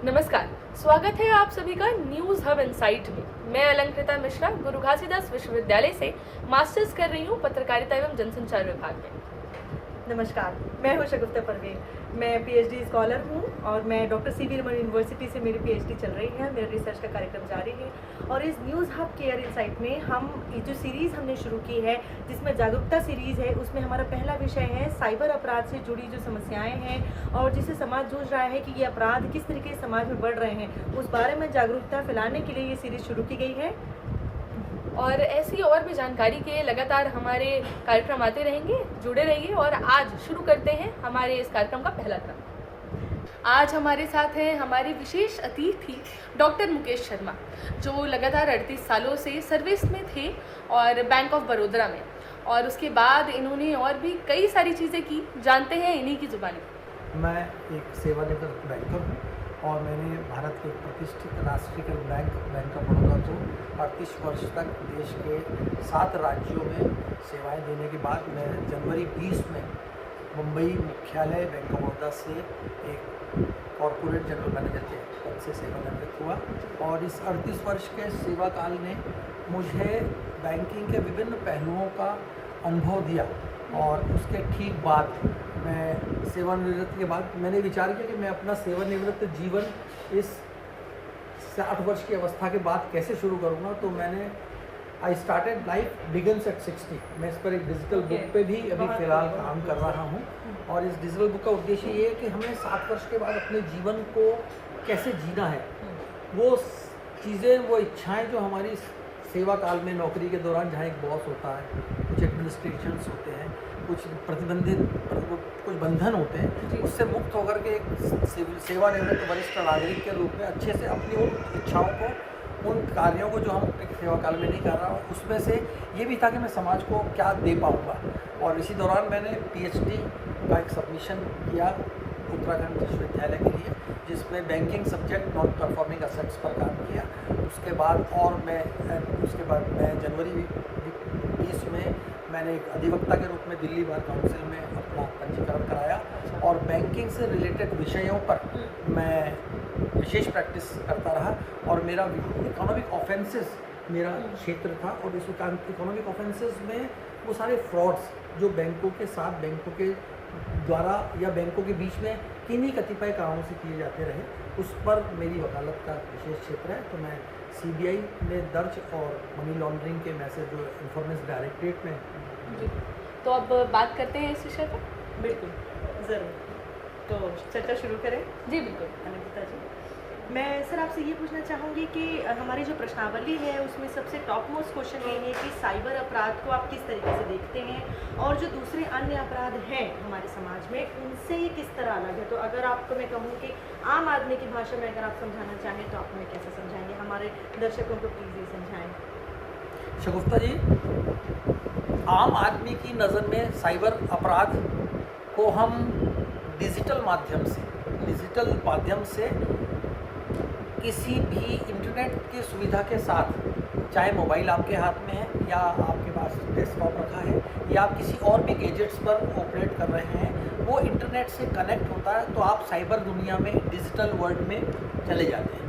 नमस्कार, स्वागत है आप सभी का न्यूज़ हब इनसाइट में। मैं अलंकृता मिश्रा गुरु घासीदास विश्वविद्यालय से मास्टर्स कर रही हूँ पत्रकारिता एवं जनसंचार विभाग में। नमस्कार, मैं हूँ शगुफ्ता परवीन। मैं पीएचडी स्कॉलर हूँ और मैं डॉक्टर सीवी रमन यूनिवर्सिटी से मेरी पीएचडी चल रही है। मेरा रिसर्च का कार्यक्रम जारी है और इस न्यूज़ हब केयर इनसाइट में हम ये जो सीरीज़ हमने शुरू की है, जिसमें जागरूकता सीरीज़ है, उसमें हमारा पहला विषय है साइबर अपराध से जुड़ी जो समस्याएं हैं और जिससे समाज जूझ रहा है कि ये अपराध किस तरीके से समाज में बढ़ रहे हैं, उस बारे में जागरूकता फैलाने के लिए ये सीरीज़ शुरू की गई है। और ऐसी और भी जानकारी के लगातार हमारे कार्यक्रम आते रहेंगे, जुड़े रहिए। और आज शुरू करते हैं हमारे इस कार्यक्रम का पहला क्रम। आज हमारे साथ हैं हमारे विशेष अतिथि डॉक्टर मुकेश शर्मा, जो लगातार 38 सालों से सर्विस में थे और बैंक ऑफ बड़ौदा में, और उसके बाद इन्होंने और भी कई सारी चीज़ें की। जानते हैं इन्हीं की जुबानी। मैं एक सेवानिवृत्त बैंकर हूँ और मैंने भारत के प्रतिष्ठित राष्ट्रीयकृत बैंक ऑफ बड़ौदा को 38 वर्ष तक देश के 7 राज्यों में सेवाएं देने के बाद मैं जनवरी 20 में मुंबई मुख्यालय बैंक ऑफ बड़ौदा से एक कॉरपोरेट जनरल मैनेजर के पद से सेवानिवृत्त हुआ। और इस 38 वर्ष के सेवा काल ने मुझे बैंकिंग के विभिन्न पहलुओं का अनुभव दिया। और उसके ठीक बाद मैं सेवानिवृत्ति के बाद मैंने विचार किया कि मैं अपना सेवानिवृत्त जीवन इस 60 वर्ष की अवस्था के बाद कैसे शुरू करूँगा। तो मैंने I started life begins at 60। मैं इस पर एक डिजिटल बुक पे भी अभी फ़िलहाल काम कर रहा हूँ। और इस डिजिटल बुक का उद्देश्य ये है कि हमें 60 वर्ष के बाद अपने जीवन को कैसे जीना है, वो चीज़ें, वो इच्छाएँ जो हमारी सेवा काल में नौकरी के दौरान, जहाँ एक बॉस होता है, कुछ एडमिनिस्ट्रेशंस होते हैं, कुछ कुछ बंधन होते हैं, उससे मुक्त होकर के एक सेवानिवृत्त वरिष्ठ नागरिक के रूप में अच्छे से अपनी उन इच्छाओं को, उन कार्यों को जो हम सेवा काल में नहीं कर रहा हूँ, उसमें से ये भी था कि मैं समाज को क्या दे पाऊँगा। और इसी दौरान मैंने पीएचडी का एक सबमिशन किया उत्तराखंड विश्वविद्यालय के लिए, जिसमें banking subject non performing assets पर काम किया। उसके बाद मैं जनवरी 20 में मैंने एक अधिवक्ता के रूप में दिल्ली बार काउंसिल में अपना पंजीकरण कराया और बैंकिंग से रिलेटेड विषयों पर मैं विशेष प्रैक्टिस करता रहा। और मेरा इकोनॉमिक ऑफेंसेस मेरा क्षेत्र था। और इस इकोनॉमिक ऑफेंसेस में वो सारे फ्रॉड्स जो बैंकों के साथ, बैंकों के द्वारा या बैंकों के बीच में किन्हीं कतिपय कारणों से किए जाते रहे, उस पर मेरी वकालत का विशेष क्षेत्र है। तो मैं सीबीआई में दर्ज और मनी लॉन्ड्रिंग के मैसेज जो इंफॉर्मेशन डायरेक्टरेट में जी, तो अब बात करते हैं इस विषय पर। बिल्कुल, ज़रूर। तो चर्चा शुरू करें। जी बिल्कुल। अनिता जी, मैं सर आपसे ये पूछना चाहूँगी कि हमारी जो प्रश्नावली है उसमें सबसे टॉप मोस्ट क्वेश्चन ये है कि साइबर अपराध को आप किस तरीके से देखते हैं और जो दूसरे अन्य अपराध हैं हमारे समाज में, उनसे ये किस तरह अलग है। तो अगर आपको मैं कहूँ कि आम आदमी की भाषा में अगर आप समझाना चाहें तो आप हमें कैसे समझाएंगे, हमारे दर्शकों को प्लीज़ ये समझाएँ। शगुफ्ता जी, आम आदमी की नज़र में साइबर अपराध को हम डिजिटल माध्यम से किसी भी इंटरनेट की सुविधा के साथ, चाहे मोबाइल आपके हाथ में है या आपके पास डेस्कटॉप रखा है या आप किसी और भी गैजेट्स पर ऑपरेट कर रहे हैं, वो इंटरनेट से कनेक्ट होता है तो आप साइबर दुनिया में, डिजिटल वर्ल्ड में चले जाते हैं।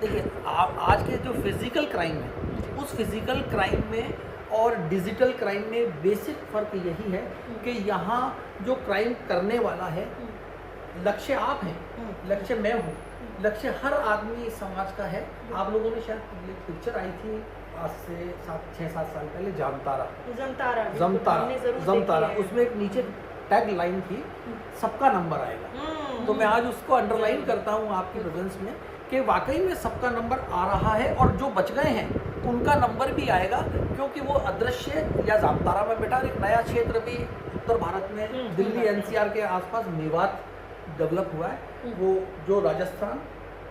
देखिए, आज के जो फिज़िकल क्राइम है, उस फिज़िकल क्राइम में और डिजिटल क्राइम में बेसिक फ़र्क यही है कि यहाँ जो क्राइम करने वाला है, लक्ष्य आप हैं, लक्ष्य मैं हूँ, लक्ष्य हर आदमी इस समाज का है। आप लोगों ने शायद एक पिक्चर आई थी आज से 6-7 साल पहले, जमतारा, उसमें एक नीचे टैग लाइन थी, सबका नंबर आएगा। तो मैं आज उसको अंडरलाइन करता हूँ आपकी प्रेजेंस में कि वाकई में सबका नंबर आ रहा है और जो बच गए हैं उनका नंबर भी आएगा, क्योंकि वो अदृश्य या जामतारा में बेटा एक नया क्षेत्र भी उत्तर भारत में, दिल्ली एनसीआर के आसपास मेवात डेवलप हुआ है। वो जो राजस्थान,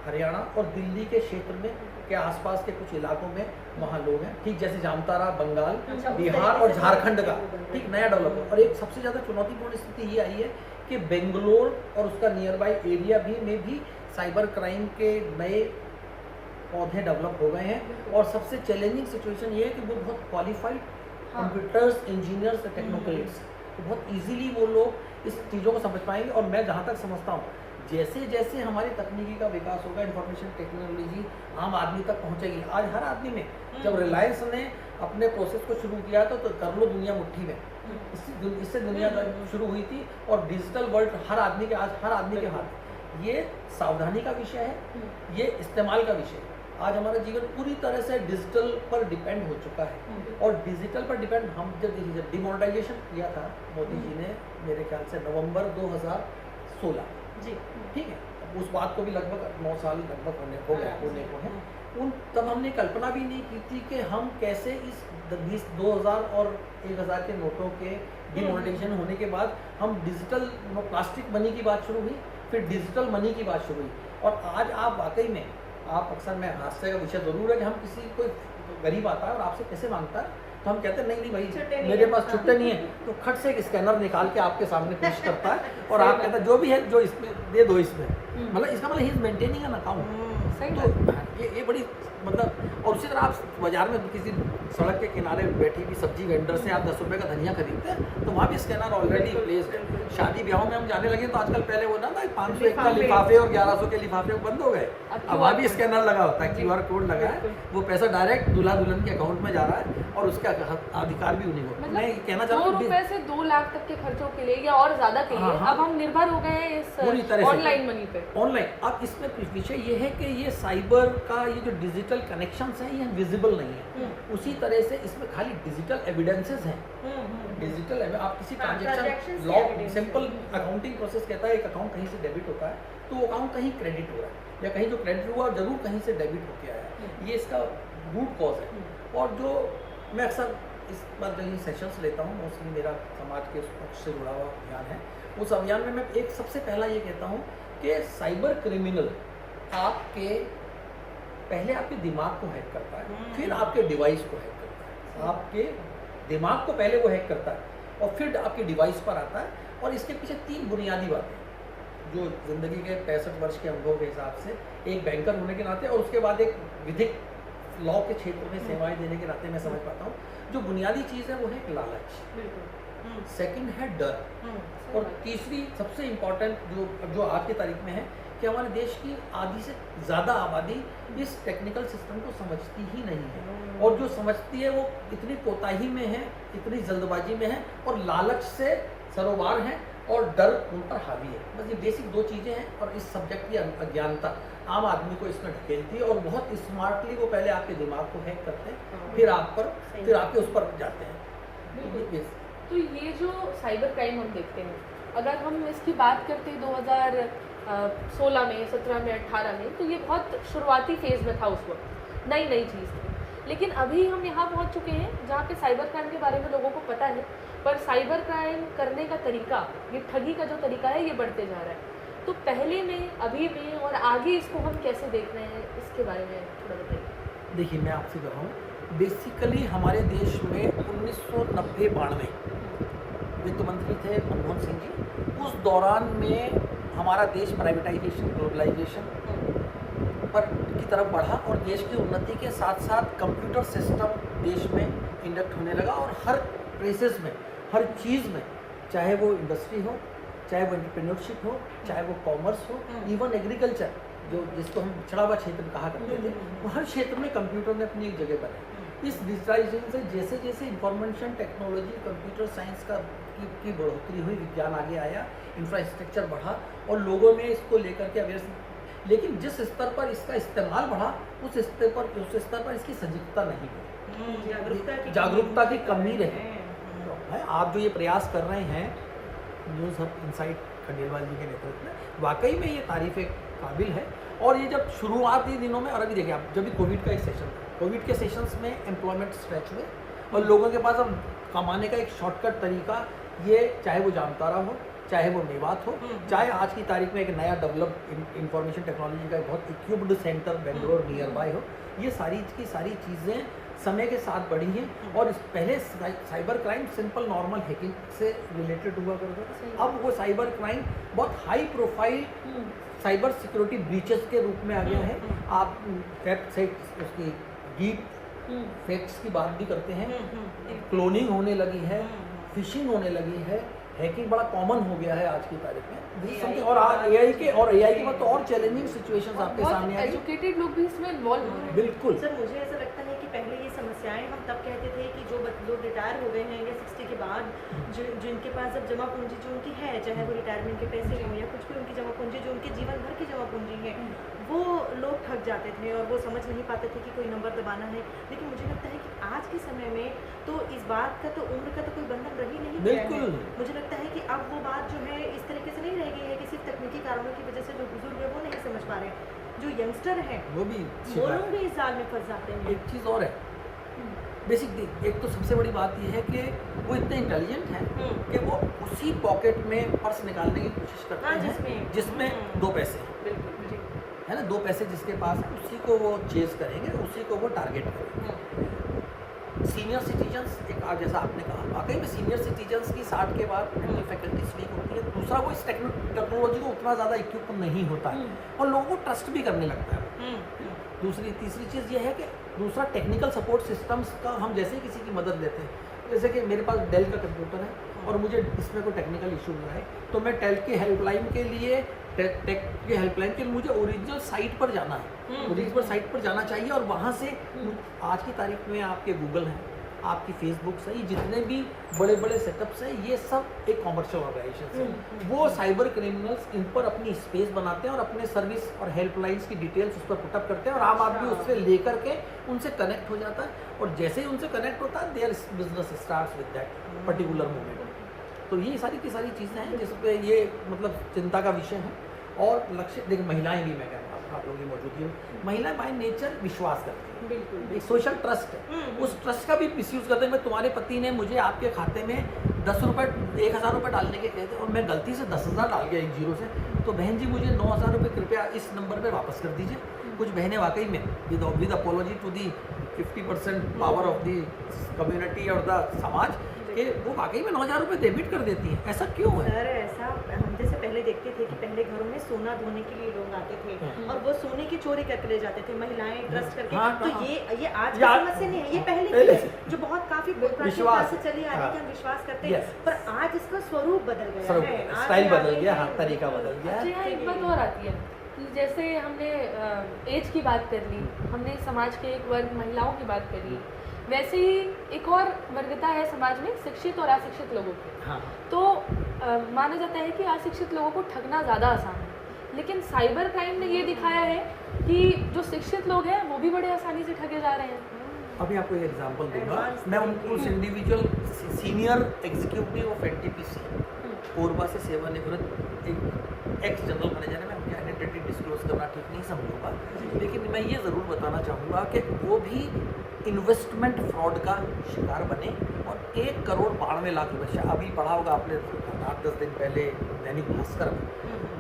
हरियाणा और दिल्ली के क्षेत्र में के आसपास के कुछ इलाकों में वहाँ लोग हैं, ठीक जैसे जामतारा बंगाल, बिहार और झारखंड का ठीक नया डेवलप हुआ। और एक सबसे ज़्यादा चुनौतीपूर्ण स्थिति ये आई है कि बेंगलोर और उसका नियर बाई एरिया में भी साइबर क्राइम के नए पौधे डेवलप हो गए हैं। और सबसे चैलेंजिंग सिचुएशन ये है कि वो बहुत क्वालिफाइड कंप्यूटर्स, इंजीनियर्स, टेक्नोक्रेट्स, तो बहुत इजीली वो लोग इस चीज़ों को समझ पाएंगे। और मैं जहाँ तक समझता हूँ जैसे जैसे हमारी तकनीकी का विकास होगा, इंफॉर्मेशन टेक्नोलॉजी आम आदमी तक पहुंचेगी। आज हर आदमी में, जब रिलायंस ने अपने प्रोसेस को शुरू किया था तो कर लो दुनिया मुट्ठी में, इससे दुनिया शुरू हुई थी। और डिजिटल वर्ल्ड हर आदमी के, आज हर आदमी के हाथ। ये सावधानी का विषय है, ये इस्तेमाल का विषय है। आज हमारा जीवन पूरी तरह से डिजिटल पर डिपेंड हो चुका है। और डिजिटल पर डिपेंड हम जब डिमोनेटाइजेशन किया था मोदी जी ने, मेरे ख्याल से नवंबर 2016 जी, ठीक है, उस बात को भी लगभग 9 साल लगभग होने को है। तब हमने कल्पना भी नहीं की थी कि हम कैसे इस 2000 और 1000 के नोटों के डिमोनेटाइजेशन होने के बाद हम डिजिटल प्लास्टिक मनी की बात शुरू हुई, फिर डिजिटल मनी की बात शुरू हुई। और आज आप वाकई में, आप अक्सर, मैं हास्य का विषय ज़रूर है कि हम किसी कोई गरीब आता है और आपसे पैसे मांगता है तो हम कहते हैं नहीं भाई मेरे पास छुट्टे नहीं है, तो खट से एक स्कैनर निकाल के आपके सामने पेश करता है और आप कहते हैं जो भी है जो इसमें दे दो इसमें, मतलब इसका मतलब he is maintaining an account. तो ये बड़ी मतलब। और उसी तरह आप बाजार में किसी सड़क के किनारे बैठी हुई सब्जी वेंडर से आप 10 रुपये का धनिया खरीदते हैं तो वहाँ भी स्कैनर ऑलरेडी प्लेस है। शादी ब्याहों में हम जाने लगे तो आजकल पहले वो ना 501 का लिफाफे और 1100 के लिफाफे बंद हो गए, अब वहाँ भी स्कैनर लगा होता है, QR कोड लगा है, वो पैसा डायरेक्ट दूल्हा दुल्हन के अकाउंट में जा रहा है और उसका अधिकार भी उन्हीं को। मैं कहना चाहता हूँ 2 रुपए से 2 लाख तक के खर्चों के लिए या और ज्यादा के लिए अब हम निर्भर हो गए हैं पूरी तरह इस से ऑनलाइन मनी पे। ऑनलाइन अब इसमें विषय ये है कि ये साइबर का ये जो डिजिटल कनेक्शंस हैं ये विजिबल नहीं है। उसी तरह से इसमें खाली डिजिटल एविडेंसेस हैं। डिजिटल आप किसी transaction log, simple accounting process कहता है एक अकाउंट कहीं से डेबिट होता है तो वो अकाउंट कहीं क्रेडिट हो रहा है, या कहीं जो क्रेडिट हुआ जरूर कहीं से डेबिट होके आया है। ये इसका रूट कॉज है। और जो मैं अक्सर इस बार जो सेशंस लेता हूँ, मोस्टली मेरा समाज के उस पक्ष से जुड़ा हुआ अभियान है, उस अभियान में मैं एक सबसे पहला ये कहता हूँ कि साइबर क्रिमिनल आपके पहले आपके दिमाग को हैक करता है, फिर आपके डिवाइस को हैक करता है। आपके दिमाग को पहले वो हैक करता है और फिर आपके डिवाइस पर आता है। और इसके पीछे 3 बुनियादी बातें जो ज़िंदगी के 65 वर्ष के अनुभव के हिसाब से एक बैंकर होने के नाते और उसके बाद एक विधिक लॉ के क्षेत्र में सेवाएं देने के नाते मैं समझ पाता हूँ जो बुनियादी चीज़ है वो है लालच, सेकंड है डर, और तीसरी सबसे इम्पॉर्टेंट जो आज की तारीख में है कि हमारे देश की आधी से ज़्यादा आबादी इस टेक्निकल सिस्टम को समझती ही नहीं है। और जो समझती है वो इतनी कोताही में है, इतनी जल्दबाजी में है और लालच से सरोबार है और डर उन पर हावी है। बस ये बेसिक 2 चीज़ें हैं। और इस सब्जेक्ट की अज्ञानता आम आदमी को इसमें ढकेलती है और बहुत स्मार्टली वो पहले आपके दिमाग को हैक करते हैं, फिर आप पर, फिर आपके उस पर जाते हैं। तो ये जो साइबर क्राइम हम देखते हैं, अगर हम इसकी बात करते हैं 2016 में, 17 में, 18 में, तो ये बहुत शुरुआती फेज़ में था, उस वक्त नई चीज़ थी। लेकिन अभी हम यहाँ पहुँच चुके हैं जहाँ पे साइबर क्राइम के बारे में लोगों को पता है, पर साइबर क्राइम करने का तरीका, ये ठगी का जो तरीका है, ये बढ़ते जा रहा है। तो पहले में, अभी में और आगे इसको हम कैसे देख रहे हैं, इसके बारे में थोड़ा बताइए। देखिए, मैं आपसे कह रहा हूँ, बेसिकली हमारे देश में 1990-92 वित्त मंत्री थे मनमोहन सिंह जी। उस दौरान में हमारा देश प्राइवेटाइजेशन, ग्लोबलाइजेशन पर की तरफ बढ़ा और देश की उन्नति के साथ साथ कंप्यूटर सिस्टम देश में इंडक्ट होने लगा। और हर प्लेसेस में, हर चीज़ में, चाहे वो इंडस्ट्री हो, चाहे वो एंटरप्रेन्योरशिप हो, चाहे वो कॉमर्स हो, इवन एग्रीकल्चर, जो जिसको हम पिछड़ा हुआ क्षेत्र कहा करते थे, वो हर क्षेत्र में कंप्यूटर ने अपनी एक जगह बनाई। इस डिजिटाइजेशन से जैसे जैसे इंफॉर्मेशन टेक्नोलॉजी, कंप्यूटर साइंस की बढ़ोतरी हुई, विज्ञान आगे आया, इंफ्रास्ट्रक्चर बढ़ा और लोगों में इसको लेकर के अवेयर, लेकिन जिस स्तर पर इसका इस्तेमाल बढ़ा उस स्तर पर इसकी सजगता नहीं हुई, जागरूकता की कमी रही है। आप जो ये प्रयास कर रहे हैं न्यूज़ हब इनसाइट खंडेलवाल जी के नेतृत्व में, वाकई में ये तारीफ काबिल है। और ये जब शुरुआती दिनों में, और अभी देखिए आप, जब भी कोविड का एक सेशन था, कोविड के सेशंस में एम्प्लॉयमेंट स्ट्रेच हुए और लोगों के पास अब कमाने का एक शॉर्टकट तरीका, ये चाहे वो जामतारा हो, चाहे वो मेवात हो, चाहे आज की तारीख में एक नया डेवलप इंफॉर्मेशन टेक्नोलॉजी का बहुत equipped centre Bangalore near by हो, ये सारी की सारी चीज़ें समय के साथ बढ़ी हैं। और पहले cyber crime simple normal hacking से रिलेटेड हुआ करता था, अब वो साइबर क्राइम बहुत high profile cyber security breaches के रूप में आ गया है। आप फैक्ट सेट उसकी डीप फैक्ट्स की बात भी करते हैं, क्लोनिंग होने लगी है, फिशिंग होने लगी है, हैकिंग बड़ा कॉमन हो गया है आज की तारीख में। This is AI something- और एआई के बाद तो और चैलेंजिंग सिचुएशंस आपके सामने आई। एजुकेटेड लोग भी इसमें इन्वॉल्व हो रहे हैं। बिल्कुल सर मुझे ऐसा लगता है कि पहले ये समस्याएं हम तब कहते थे कि जो लोग रिटायर हो गए हैं या 60 के बाद जिनके पास अब जमा पूंजी जो उनकी है, चाहे वो रिटायरमेंट के पैसे हों या कुछ भी उनकी जमा पूंजी जो उनके जीवन भर की जमा पूंजी है, वो लोग थक जाते थे और वो समझ नहीं पाते थे कि कोई नंबर दबाना है। लेकिन मुझे लगता है कि आज के समय में तो इस बात का तो उम्र का तो कोई बंधन रह ही नहीं गया है। बिल्कुल। मुझे लगता है कि अब वो बात जो है इस तरीके से नहीं रह गई है कि सिर्फ तकनीकी कारणों की वजह से जो बुजुर्ग है वो नहीं समझ पा रहे हैं, जो यंगस्टर हैं वो भी वो लोग भी इस जाल में फंस जाते हैं। एक चीज़ और है बेसिक, एक तो सबसे बड़ी बात यह है कि वो इतने इंटेलिजेंट हैं कि वो उसी पॉकेट में पर्स निकालने की कोशिश करते हाँ, हैं जिसमें 2 पैसे हैं, बिल्कुल जी। है ना। 2 पैसे जिसके पास है उसी को वो चेज करेंगे, उसी को वो टारगेट करेंगे। सीनियर सिटीजन्स एक आज जैसा आपने कहा, वाकई में सीनियर सिटीजन्स की 60 के बाद मेंटल फैकल्टीज वीक होती है। दूसरा वो इस टेक्नोलॉजी को उतना ज़्यादा इक्विप नहीं होता है और लोगों को ट्रस्ट भी करने लगता है। तीसरी चीज़ ये है कि दूसरा टेक्निकल सपोर्ट सिस्टम्स का हम जैसे ही किसी की मदद लेते हैं, जैसे कि मेरे पास डेल का कंप्यूटर है और मुझे इसमें कोई टेक्निकल इशू हुआ है तो मैं डेल की हेल्पलाइन के लिए टेक की हेल्पलाइन के लिए मुझे ओरिजिनल साइट पर जाना है, ओरिजिनल साइट पर जाना चाहिए और वहाँ से आज की तारीख में आपके गूगल हैं, आपकी फेसबुक से ही जितने भी बड़े बड़े सेटअप्स हैं, ये सब एक कॉमर्शियल ऑर्गेनाइजेशन है। वो साइबर क्रिमिनल्स इन पर अपनी स्पेस बनाते हैं और अपने सर्विस और हेल्पलाइंस की डिटेल्स उस पर पुटअप करते हैं और आम आदमी उससे लेकर के उनसे कनेक्ट हो जाता है और जैसे ही उनसे कनेक्ट होता है their business starts with that particular moment. तो ये सारी की सारी चीज़ें हैं जिस पे ये मतलब चिंता का विषय है। और लक्ष्य देखिए, महिलाएं भी मैं कह रहा हूँ आप लोगों की मौजूदगी में, महिलाएं बाय नेचर विश्वास करती हैं, बिल्कुल एक सोशल ट्रस्ट है, उस ट्रस्ट का भी मिसयूज़ करते हैं। मैं तुम्हारे पति ने मुझे आपके खाते में 10 रुपये 1000 रुपये डालने के कहते और मैं गलती से 10,000 डाल गया एक जीरो से, तो बहन जी मुझे 9,000 रुपये कृपया इस नंबर पे वापस कर दीजिए। कुछ बहनें वाकई में with apology to the 50% power of the community और द समाज कि वो वाकई में 9,000 रुपये डेबिट कर देती हैं। ऐसा क्यों है? सर ऐसा हम जैसे पहले देखते थे कि पहले घरों में सोना धोने के लिए लोग आते थे और वो सोने की चोरी करके ले जाते थे महिलाएं ट्रस्ट करके। हाँ, तो हाँ। ये आज की समस्या नहीं है, ये पहले की है जो बहुत काफी प्राचीन काल से चली आ रही है कि हम विश्वास करते हैं, पर आज इसका स्वरूप बदल गया है, आज स्टाइल ये बदल आगे गया, हाँ नहीं- तरीका बदल गया अच्छा, है। यहाँ एक बात और आती है कि जैसे हमने एज की बात कर ली, हमने समाज के एक वर्ग महिलाओं की बात कर ली, वैसे ही एक और वर्गता है समाज में शिक्षित और अशिक्षित लोगों की। हाँ तो माना जाता है कि अशिक्षित लोगों को ठगना ज़्यादा आसान है, लेकिन साइबर क्राइम ने ये दिखाया है कि जो शिक्षित लोग हैं वो भी बड़े आसानी से ठगे जा रहे हैं। अभी आपको एक एग्जांपल दूंगा। Advanced मैं उस individual senior executive of NTPC Korba से सेवानिवृत्त एक एक्स जनरल मैनेजर है, मैं उनकी आइडेंटिटी डिस्क्लोज करना ठीक नहीं समझूंगा, लेकिन मैं ये ज़रूर बताना चाहूँगा कि वो भी इन्वेस्टमेंट फ्रॉड का शिकार बने और 1 करोड़ 92 लाख रुपये, अभी पढ़ा होगा आपने 8-10 दिन पहले दैनिक भास्कर में,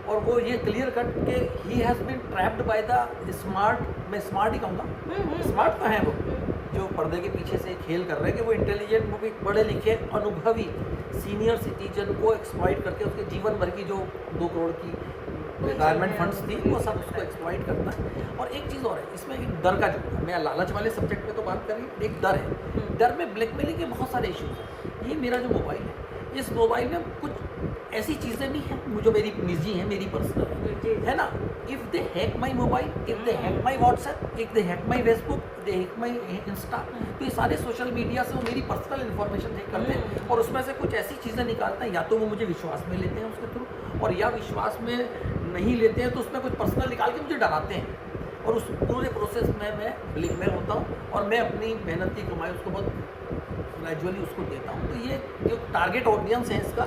और वो ये क्लियर कट के ही has been trapped by the smart, मैं स्मार्ट ही कहूँगा, स्मार्ट तो हैं वो जो पर्दे के पीछे से खेल कर रहे हैं कि वो इंटेलिजेंट, वो भी पढ़े लिखे अनुभवी सीनियर सिटीजन को एक्सप्लॉइट करके उसके जीवन भर की जो 2 करोड़ की रिटायरमेंट फंड्स थी वो सब उसको एक्सप्लॉइट करता है। और एक चीज़ और है इसमें, एक डर का जो मैं लालच वाले सब्जेक्ट पे तो बात कर रही हूँ, एक डर है, डर में ब्लैकमेलिंग के बहुत सारे इश्यूज हैं। ये मेरा जो मोबाइल है, इस मोबाइल में कुछ ऐसी चीज़ें भी हैं जो मेरी निजी हैं, मेरी पर्सनल है ना। If they hack my mobile, if they hack my WhatsApp, if they hack my Facebook, they hack my Insta, तो ये सारे सोशल मीडिया से वो मेरी पर्सनल इन्फॉर्मेशन हैक करते हैं और उसमें से कुछ ऐसी चीज़ें निकालते हैं, या तो वो मुझे विश्वास में लेते हैं उसके थ्रू, और या विश्वास में नहीं लेते हैं तो उसमें कुछ पर्सनल निकाल के मुझे डराते हैं और उस पूरे प्रोसेस में मैं ब्लैकमेल होता हूँ और मैं अपनी मेहनत की कमाई उसको बहुत ग्रेजुअली उसको देता हूँ। तो ये जो टारगेट ऑडियंस है इसका,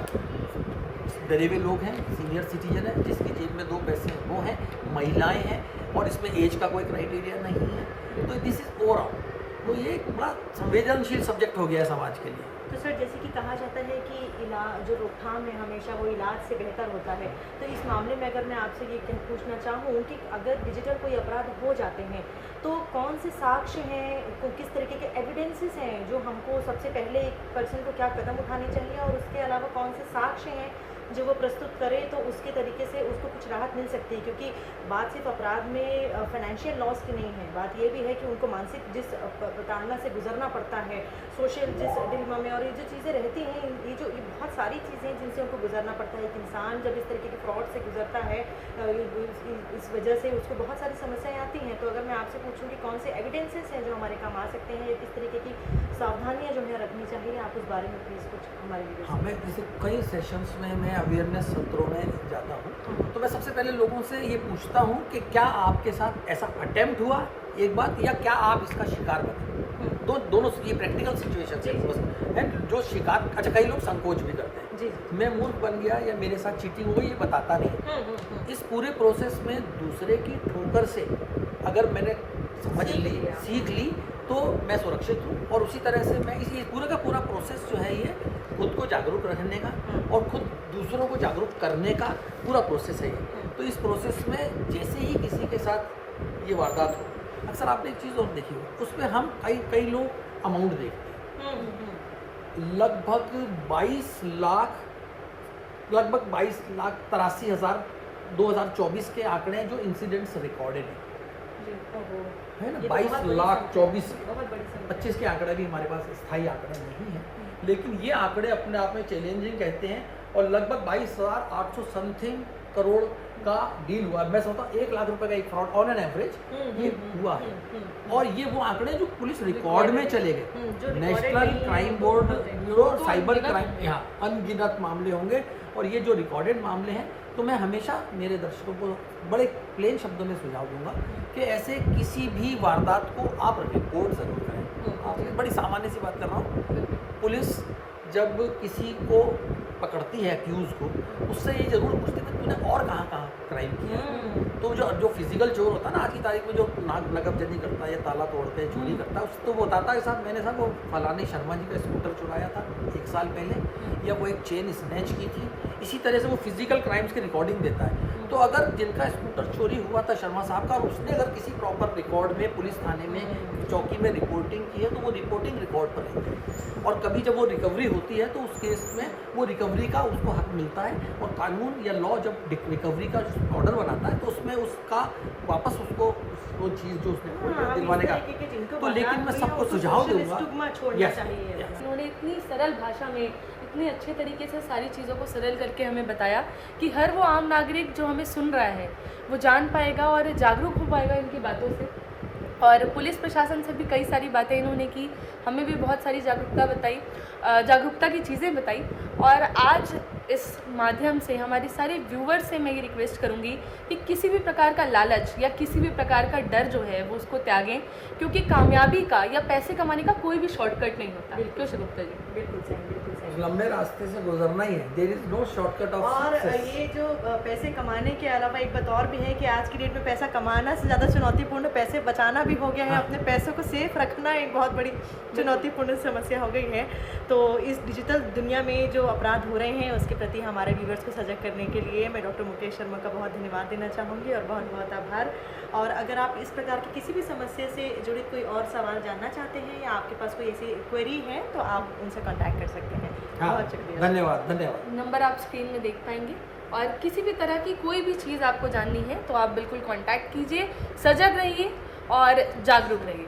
डरे हुए लोग हैं, सीनियर सिटीजन है जिसकी जेब में 2 पैसे हैं वो हैं, महिलाएं हैं, और इसमें एज का कोई क्राइटेरिया नहीं है। तो दिस इज़ ओवरऑल, तो ये एक बड़ा संवेदनशील सब्जेक्ट हो गया है समाज के लिए। तो सर जैसे कि कहा जाता है कि इलाज जो रोकथाम है हमेशा वो इलाज से बेहतर होता है, तो इस मामले में अगर मैं आपसे ये पूछना चाहूँ कि अगर डिजिटल कोई अपराध हो जाते हैं तो कौन से साक्ष्य हैं, किस तरीके के एविडेंसेस हैं जो हमको सबसे पहले एक पर्सन को क्या कदम उठाने चाहिए, और उसके अलावा कौन से साक्ष्य हैं जो वो प्रस्तुत करे तो उसके तरीके से उसको कुछ राहत मिल सकती है, क्योंकि बात सिर्फ अपराध में फाइनेंशियल लॉस की नहीं है, बात ये भी है कि उनको मानसिक जिस प्रताड़ना से गुजरना पड़ता है, सोशल जिस डिलेमा में, और ये जो चीज़ें रहती हैं, ये बहुत सारी चीज़ें हैं जिनसे उनको गुजरना पड़ता है। एक इंसान जब इस तरीके के फ्रॉड से गुजरता है, इस वजह से उसको बहुत सारी समस्याएं आती हैं। तो अगर मैं आपसे पूछूं कि कौन से एविडेंसेस हैं जो हमारे काम आ सकते हैं, या किस तरीके की सावधानियां जो है रखनी चाहिए, आप उस बारे में प्लीज़ कुछ हमारे लिए। हाँ, मैं जैसे कई सेशंस में मैं अवेयरनेस सत्रों में जाता हूँ, तो मैं सबसे पहले लोगों से ये पूछता हूँ कि क्या आपके साथ ऐसा अटेम्प्ट हुआ एक बात, या क्या आप इसका शिकार बने। दोनों ये प्रैक्टिकल सिचुएशन है जो शिकार। अच्छा, कई लोग संकोच भी करते हैं, जी, मैं मूर्ख बन गया या मेरे साथ चीटिंग हो गई, ये बताता नहीं। इस पूरे प्रोसेस में दूसरे की ठोकर से अगर मैंने समझ ली, सीख ली, तो मैं सुरक्षित हूँ। और उसी तरह से मैं इस पूरे का पूरा प्रोसेस जो है, ये खुद को जागरूक रखने का और खुद दूसरों को जागरूक करने का पूरा प्रोसेस है ये। तो इस प्रोसेस में जैसे ही किसी के साथ ये वारदात हो, अक्सर आपने एक चीज़ और देखी हो, उसमें हम कई लोग अमाउंट देखते हैं। लगभग 22 लाख 83,000 2024 के आंकड़े हैं जो इंसिडेंट्स रिकॉर्डेड हैं, है ना। 22 लाख 24 25 के आंकड़े भी हमारे पास स्थायी आंकड़े नहीं हैं, लेकिन ये आंकड़े अपने आप में चैलेंजिंग कहते हैं। और लगभग 22,800 समथिंग करोड़ का डील हुआ। मैं समझता हूँ 1 लाख रुपए का एक फ्रॉड ऑन एन एवरेज ये हुआ है। और ये वो आंकड़े जो पुलिस रिकॉर्ड में चले गए, national crime board bureau cyber crime, यहाँ अनगिनत मामले होंगे। और ये जो रिकॉर्डेड मामले हैं, तो मैं हमेशा मेरे दर्शकों को बड़े प्लेन शब्दों में सुझाव दूंगा कि ऐसे किसी भी वारदात को आप रिपोर्ट ज़रूर करें। आप बड़ी सामान्य सी बात कर रहा हूँ, पुलिस जब किसी को पकड़ती है अक्यूज़ को, उससे ये जरूर पूछती है तूने और कहाँ कहाँ क्राइम किया। तो जो फिजिकल चोर होता है ना, आज की तारीख में जो नकबजनी करता है या ताला तोड़ते हैं, चोरी करता है, उससे तो वो बताता है साहब मैंने साहब वो फलाने शर्मा जी का स्कूटर चुराया था 1 साल पहले, या वो एक चेन स्नैच की थी। इसी तरह से वो फिजिकल क्राइम्स की रिकॉर्डिंग देता है। तो अगर जिनका स्कूटर चोरी हुआ था शर्मा साहब का, और उसने अगर किसी प्रॉपर रिकॉर्ड में पुलिस थाने में चौकी में रिपोर्टिंग की है, तो वो रिपोर्टिंग रिकॉर्ड पर है। और कभी जब वो रिकवरी होती है, तो उस केस में वो रिकवरी का उसको हक मिलता है। और कानून या लॉ जब रिकवरी का ऑर्डर बनाता है, तो उसमें उसका वापस उसको वो चीज़ जो उसने दिलवाने का। तो लेकिन मैं सबको सुझाव दूंगा, उन्होंने इतनी सरल भाषा में इतने अच्छे तरीके से सारी चीज़ों को सरल करके हमें बताया कि हर वो आम नागरिक जो हमें सुन रहा है वो जान पाएगा और जागरूक हो पाएगा इनकी बातों से। और पुलिस प्रशासन से भी कई सारी बातें इन्होंने की, हमें भी बहुत सारी जागरूकता की चीज़ें बताई। और आज इस माध्यम से हमारी सारे व्यूवर्स से मैं ये रिक्वेस्ट करूँगी कि किसी भी प्रकार का लालच या किसी भी प्रकार का डर जो है वो उसको त्यागें, क्योंकि कामयाबी का या पैसे कमाने का कोई भी शॉर्टकट नहीं होता। क्यों शगुफ्ता जी? बिल्कुल सही। लंबे रास्ते से गुजरना ही है, there is no shortcut of और सक्सेस। ये जो पैसे कमाने के अलावा एक बात और भी है कि आज की डेट में पैसा कमाना से ज़्यादा चुनौतीपूर्ण पैसे बचाना भी हो गया है। अपने पैसों को सेफ रखना एक बहुत बड़ी चुनौतीपूर्ण समस्या हो गई है। तो इस डिजिटल दुनिया में जो अपराध हो रहे हैं उसके प्रति हमारे व्यूवर्स को सजग करने के लिए मैं डॉक्टर मुकेश शर्मा का बहुत धन्यवाद देना चाहूँगी और बहुत बहुत आभार। और अगर आप इस प्रकार की किसी भी समस्या से जुड़े कोई और सवाल जानना चाहते हैं या आपके पास कोई ऐसी क्वेरी है, तो आप उनसे कॉन्टैक्ट कर सकते हैं। बहुत शुक्रिया। धन्यवाद। नंबर आप स्क्रीन में देख पाएंगे। और किसी भी तरह की कोई भी चीज़ आपको जाननी है तो आप बिल्कुल कांटेक्ट कीजिए, सजग रहिए और जागरूक रहिए।